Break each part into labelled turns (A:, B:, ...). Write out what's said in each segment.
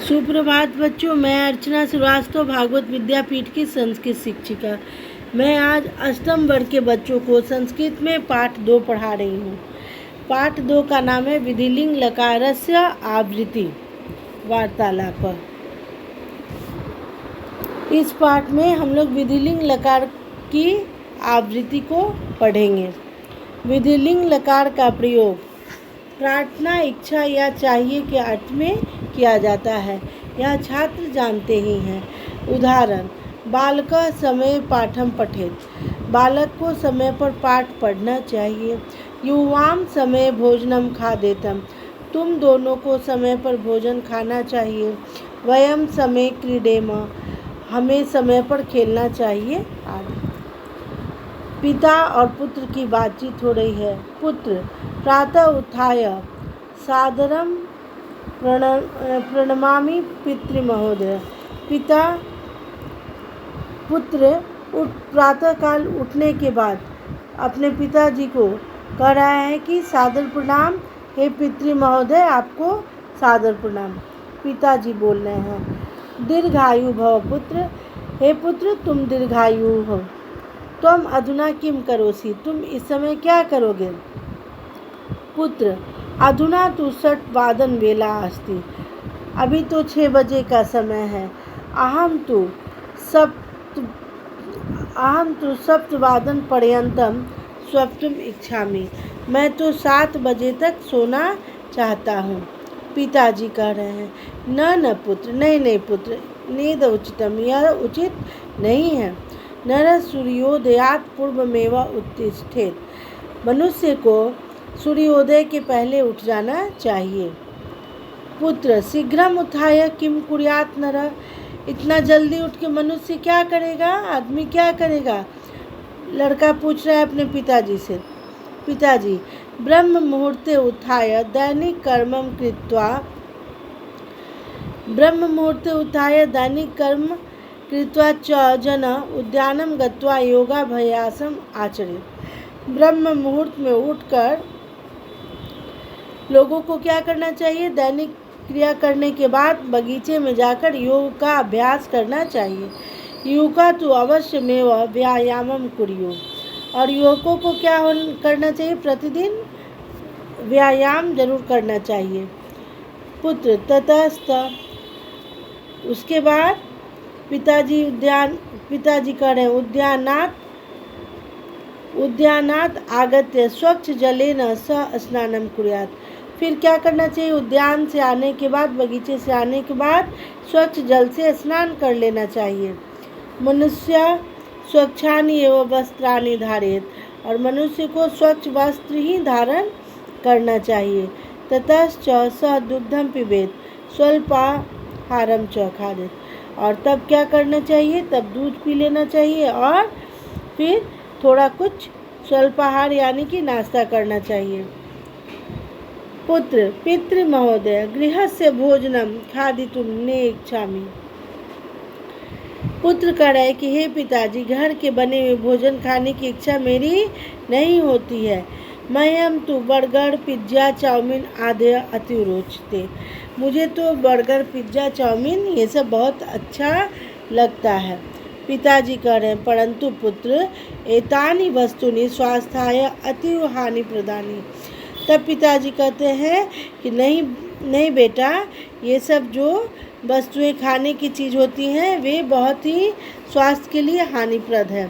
A: सुप्रभात बच्चों, मैं अर्चना श्रीवास्तव भागवत विद्यापीठ की संस्कृत शिक्षिका। मैं आज अष्टम वर्ग के बच्चों को संस्कृत में पाठ 2 पढ़ा रही हूँ। पाठ 2 का नाम है विधिलिंग लकारस्य आवृत्ति वार्तालाप। इस पाठ में हम लोग विधिलिंग लकार की आवृत्ति को पढ़ेंगे। विधिलिंग लकार का प्रयोग प्रार्थना, इच्छा या चाहिए के अर्थ में किया जाता है। यह छात्र जानते ही हैं। उदाहरण: बालक समय पाठम पठेत। बालक को समय पर पाठ पढ़ना चाहिए। युवाम समय भोजनम खादेतम। तुम दोनों को समय पर भोजन खाना चाहिए। वयम समय क्रीडेम। हमें समय पर खेलना चाहिए आदि। पिता और पुत्र की बातचीत हो रही है। पुत्र: प्रातः उत्थाय सादरम प्रणमामि पितृमहोदय। पुत्र प्रातःकाल उठने के बाद अपने पिताजी को कह रहा है कि सादर प्रणाम। हे पितृ महोदय, आपको सादर प्रणाम। पिताजी बोल रहे हैं। दीर्घायु भव पुत्र। हे पुत्र, तुम दीर्घायु हो। तुम अधुना किम करोसि। तुम इस समय क्या करोगे। पुत्र: अधुना तु 6 वेला अस्ति। अभी तो 6 बजे का समय है। अहम तु सप्तवादन पर्यंतम स्वप्तुम इच्छामि। मैं तो 7 बजे तक सोना चाहता हूँ। पिताजी कह रहे हैं। न पुत्र, नहीं पुत्र, नेद उचितम, यह उचित नहीं है। नर सूर्योदयात पूर्वमेव उत्तिष्ठेत। मनुष्य को सूर्योदय के पहले उठ जाना चाहिए। पुत्र: शीघ्रम उत्थाय किम कुर्यात नर। इतना जल्दी उठ के मनुष्य क्या करेगा, आदमी क्या करेगा। लड़का पूछ रहा है अपने पिताजी से। पिताजी: ब्रह्म मुहूर्ते उत्थाय दैनिक कर्मम कृत्वा। ब्रह्म मुहूर्ते उत्थाय दैनिक कर्म कृत्वा च जन उद्यानम गत्वा योगाभ्यासम आचरेत्। ब्रह्म मुहूर्त में उठकर लोगों को क्या करना चाहिए। दैनिक क्रिया करने के बाद बगीचे में जाकर योग का अभ्यास करना चाहिए। युवका तो अवश्य में वह व्यायामम कुर्यो। और युवकों को क्या करना चाहिए, प्रतिदिन व्यायाम जरूर करना चाहिए। पुत्र: ततस्त। उसके बाद पिताजी कह रहे हैं उद्यानात् आगत्य स्वच्छ जलेन स स्नानम कुर्यात्। फिर क्या करना चाहिए, उद्यान से आने के बाद, बगीचे से आने के बाद स्वच्छ जल से स्नान कर लेना चाहिए। मनुष्य स्वच्छानि एवं वस्त्राणि धारेत। और मनुष्य को स्वच्छ वस्त्र ही धारण करना चाहिए। ततश्च स दुग्धम पिबेत स्वल्पाहारम च खादेत। और तब क्या करना चाहिए, तब दूध पी लेना चाहिए और फिर थोड़ा कुछ स्वल्पाहार यानी कि नाश्ता करना चाहिए। पुत्र: पितृ महोदय, गृहस्य भोजनम खादितुम ने इच्छामि। पुत्र कह रहा है कि हे पिताजी, घर के बने हुए भोजन खाने की इच्छा मेरी नहीं होती है। मह्यम तो बर्गर, पिज्जा, चाउमीन आदि अति रोचते। मुझे तो बर्गर, पिज्जा, चाउमीन ये सब बहुत अच्छा लगता है। पिताजी कह रहे हैं। परंतु पुत्र, एतानि वस्तुनि स्वास्थ्याय अतीव हानि प्रदानी। तब पिताजी कहते हैं कि नहीं बेटा, ये सब जो वस्तुएं खाने की चीज़ होती हैं वे बहुत ही स्वास्थ्य के लिए हानिप्रद है।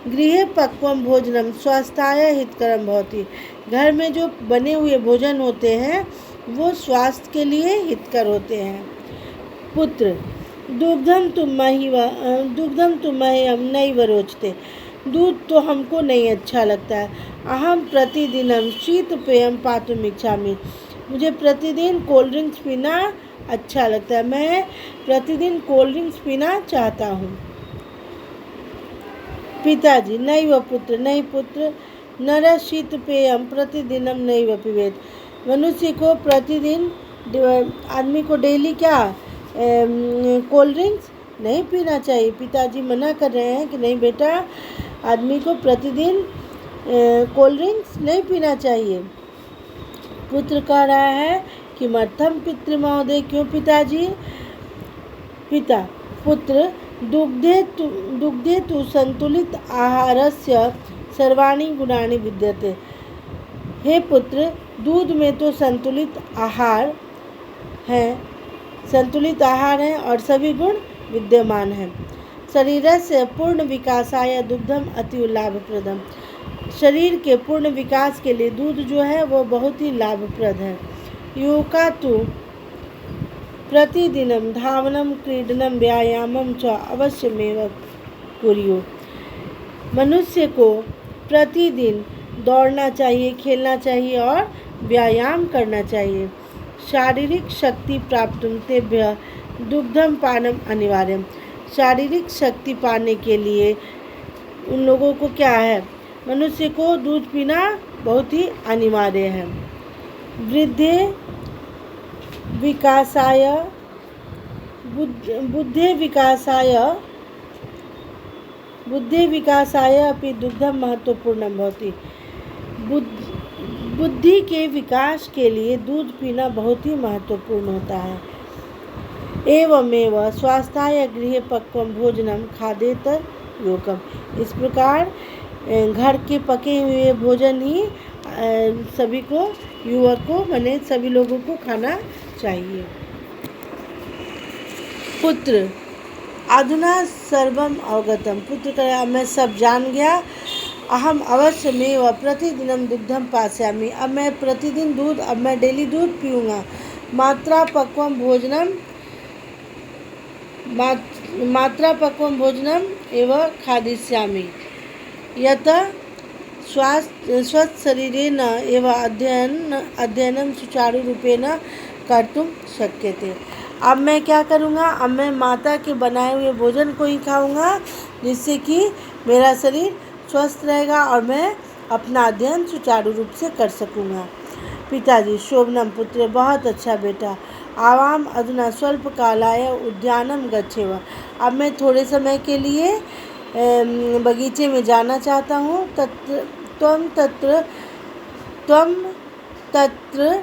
A: गृहे पक्वम भोजनम स्वास्थ्याय हितकरम भवति। घर में जो बने हुए भोजन होते हैं वो स्वास्थ्य के लिए हितकर होते हैं। पुत्र: दुग्धम तुम मह्यम नैव रोचते। दूध तो हमको नहीं अच्छा लगता है। अहम प्रतिदिनम शीतपेयम पातुम इच्छामि। मुझे प्रतिदिन कोल्ड ड्रिंक्स पीना अच्छा लगता है। मैं प्रतिदिन कोल्ड ड्रिंक्स पीना चाहता हूँ। पिताजी: नैव पुत्र, नहीं पुत्र, नर शीतपेयम प्रतिदिनम नैव पिबेत। मनुष्य को प्रतिदिन, आदमी को डेली क्या कोल्ड ड्रिंक्स नहीं पीना चाहिए। पिताजी मना कर रहे हैं कि नहीं बेटा, आदमी को प्रतिदिन कोल्ड ड्रिंक्स नहीं पीना चाहिए। पुत्र कह रहा है कि मर्थम पितृ महोदय, क्यों पिताजी। पिता पुत्र दुग्धे तु संतुलित आहारस्य सर्वाणि गुणानि विद्यते। हे पुत्र, दूध में तो संतुलित आहार है और सभी गुण विद्यमान हैं। शरीरस्य पूर्ण विकासाय दुग्धम अति लाभप्रदम। शरीर के पूर्ण विकास के लिए दूध जो है वो बहुत ही लाभप्रद है। युवका तु प्रतिदिनं धावनं क्रीडनं व्यायामं च अवश्यमेव कुर्युः। मनुष्य को प्रतिदिन दौड़ना चाहिए, खेलना चाहिए और व्यायाम करना चाहिए। शारीरिक शक्ति प्राप्तुं तेभ्यः दुग्धम पानम अनिवार्यम। शारीरिक शक्ति पाने के लिए उन लोगों को क्या है, मनुष्य को दूध पीना बहुत ही अनिवार्य है। वृद्धे विकासाय अपि दुग्धम महत्वपूर्णं भवति। बुद्धि के विकास के लिए दूध पीना बहुत ही महत्वपूर्ण होता है। एवमेव स्वास्थ्याय गृहे पक्वं भोजनम खादेत योगम। इस प्रकार घर के पके हुए भोजन ही सभी को, युवक को माने सभी लोगों को खाना चाहिए। पुत्र अधुना सर्वम अवगतम। पुत्र कहा मैं सब जान गया। अहम अवश्यमेव प्रतिदिनं दुग्धम पास्यामि। अब मैं प्रतिदिन दूध, अब मैं डेली दूध पीऊँगा। मात्रा पक्वम भोजनम एवं खादिष्यामि। यत स्वस्थ शरीरेण एव अध्ययनं सुचारुरूपेण कर्तुं शक्यते। अब मैं क्या करूँगा, अब मैं माता के बनाए हुए भोजन को ही खाऊँगा, जिससे कि मेरा शरीर स्वस्थ रहेगा और मैं अपना अध्ययन सुचारू रूप से कर सकूँगा। पिताजी शोभनम पुत्र, बहुत अच्छा बेटा। आवाम अधुना स्वल्प कालाय उद्यानम गच्छेव। अब मैं थोड़े समय के लिए बगीचे में जाना चाहता हूँ। त्वं तत्र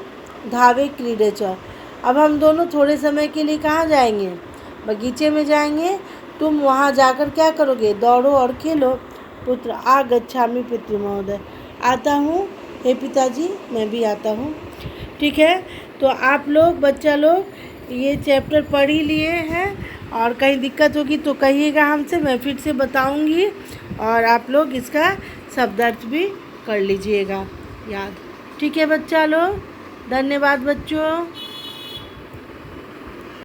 A: धावे क्रीडे च। अब हम दोनों थोड़े समय के लिए कहाँ जाएंगे, बगीचे में जाएंगे। तुम वहाँ जाकर क्या करोगे, दौड़ो और खेलो। पुत्र आगच्छामि पितृ महोदय, आता हूँ हे पिताजी, मैं भी आता हूँ। ठीक है, तो आप लोग बच्चा लोग ये चैप्टर पढ़ ही लिए हैं और कहीं दिक्कत होगी तो कहिएगा हमसे, मैं फिर से बताऊँगी और आप लोग इसका शब्दार्थ भी कर लीजिएगा याद। ठीक है बच्चा लोग, धन्यवाद बच्चों।